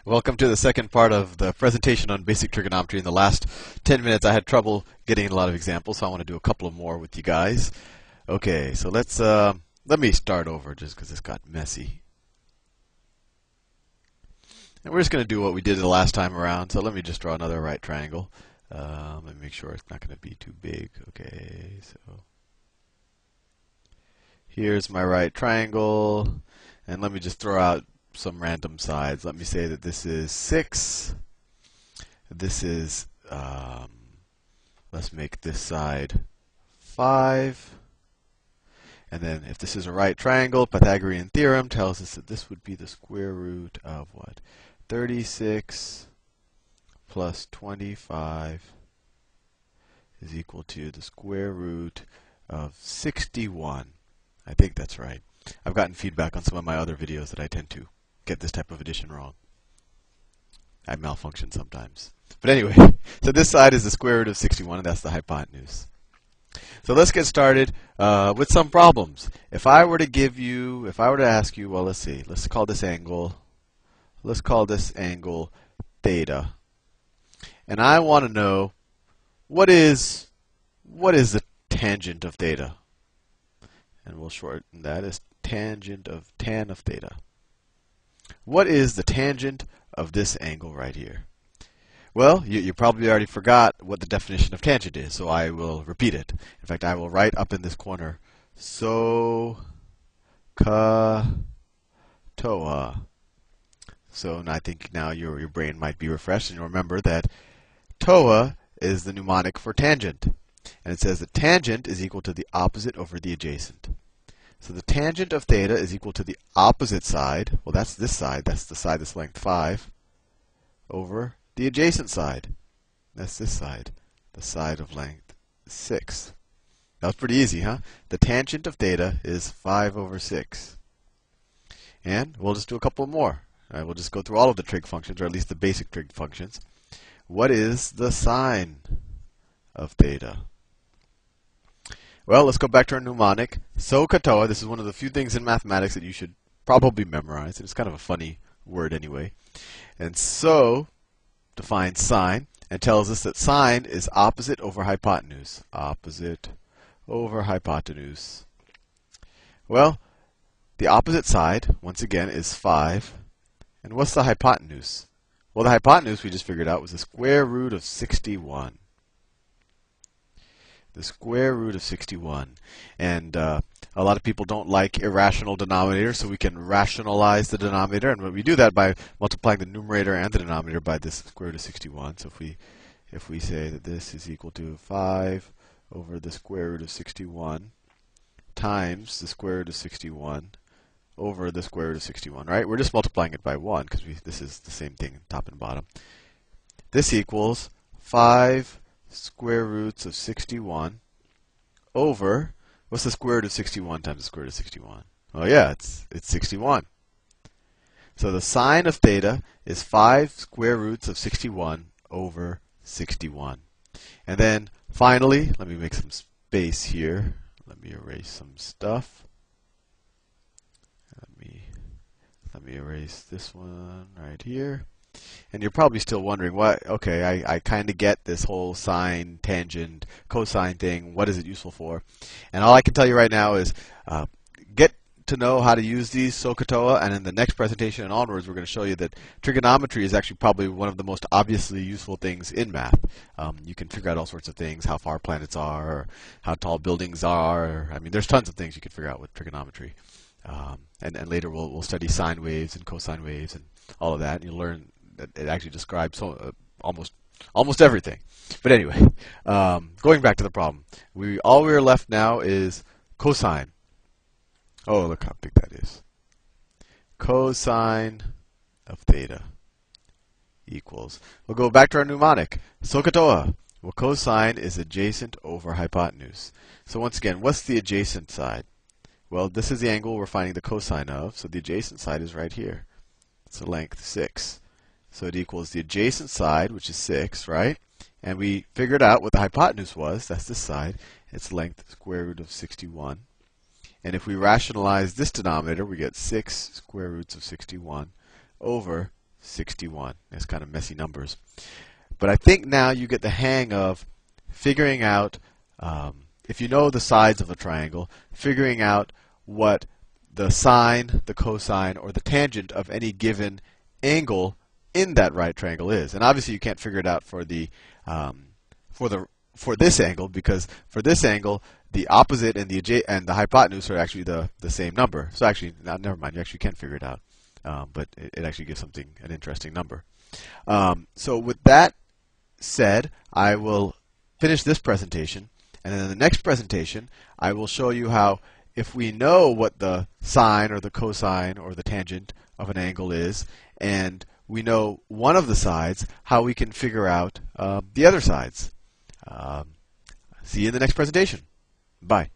Welcome to the second part of the presentation on basic trigonometry. In the last 10 minutes, I had trouble getting a lot of examples, so I want to do a couple of more with you guys. Okay, so let me start over just because this got messy. And we're just going to do what we did the last time around. So let me just draw another right triangle. Let me make sure it's not going to be too big. Okay, so here's my right triangle, and let me just throw out some random sides. Let me say that this is 6. This is, let's make this side 5. And then if this is a right triangle, Pythagorean theorem tells us that this would be the square root of what? 36 plus 25 is equal to the square root of 61. I think that's right. I've gotten feedback on some of my other videos that I tend to get this type of addition wrong. I malfunction sometimes. But anyway, so this side is the square root of 61, and that's the hypotenuse. So let's get started with some problems. If I were to ask you, well, let's see, let's call this angle theta. And I want to know what is the tangent of theta? And we'll shorten that as tangent of tan of theta. What is the tangent of this angle right here? Well, you probably already forgot what the definition of tangent is, so I will repeat it. In fact, I will write up in this corner, SOHCAHTOA. So I think now your brain might be refreshed, and you'll remember that TOA is the mnemonic for tangent. And it says that tangent is equal to the opposite over the adjacent. So the tangent of theta is equal to the opposite side. Well, that's this side. That's the side that's length 5 over the adjacent side. That's this side, the side of length 6. That was pretty easy, huh? The tangent of theta is 5 over 6. And we'll just do a couple more. All right, we'll just go through all of the trig functions, or at least the basic trig functions. What is the sine of theta? Well, let's go back to our mnemonic. SOHCAHTOA. This is one of the few things in mathematics that you should probably memorize. It's kind of a funny word anyway. And so defines sine and tells us that sine is opposite over hypotenuse. Opposite over hypotenuse. Well, the opposite side, once again, is 5. And what's the hypotenuse? Well, the hypotenuse we just figured out was the square root of 61. The square root of 61. And a lot of people don't like irrational denominators, so we can rationalize the denominator. And we do that by multiplying the numerator and the denominator by this square root of 61. So if we say that this is equal to 5 over the square root of 61 times the square root of 61 over the square root of 61, right? We're just multiplying it by 1 because this is the same thing, top and bottom. This equals 5 square roots of 61 over, what's the square root of 61 times the square root of 61? Oh yeah, it's 61. So the sine of theta is 5 square roots of 61 over 61. And then finally, let me make some space here. Let me erase some stuff. Let me erase this one right here. And you're probably still wondering, what? Okay, I kind of get this whole sine, tangent, cosine thing. What is it useful for? And all I can tell you right now is get to know how to use these SOHCAHTOA, and in the next presentation and onwards, we're going to show you that trigonometry is actually probably one of the most obviously useful things in math. You can figure out all sorts of things, how far planets are, or how tall buildings are. I mean, there's tons of things you can figure out with trigonometry. And later we'll study sine waves and cosine waves and all of that, and you'll learn that it actually describes almost everything. But anyway, going back to the problem, all we're left now is cosine. Oh, look how big that is. Cosine of theta equals. We'll go back to our mnemonic. SOHCAHTOA. Well, cosine is adjacent over hypotenuse. So once again, what's the adjacent side? Well, this is the angle we're finding the cosine of, so the adjacent side is right here. It's a length 6. So it equals the adjacent side, which is 6, right? And we figured out what the hypotenuse was. That's this side. It's length square root of 61. And if we rationalize this denominator, we get 6 square roots of 61 over 61. It's kind of messy numbers. But I think now you get the hang of figuring out, if you know the sides of a triangle, figuring out what the sine, the cosine, or the tangent of any given angle in that right triangle is. And obviously you can't figure it out for this angle, because for this angle the opposite and the hypotenuse are actually the same number. So actually, never mind. You actually can figure it out, but it actually gives an interesting number. So with that said, I will finish this presentation, and then in the next presentation I will show you how, if we know what the sine or the cosine or the tangent of an angle is, and we know one of the sides, how we can figure out the other sides. See you in the next presentation. Bye.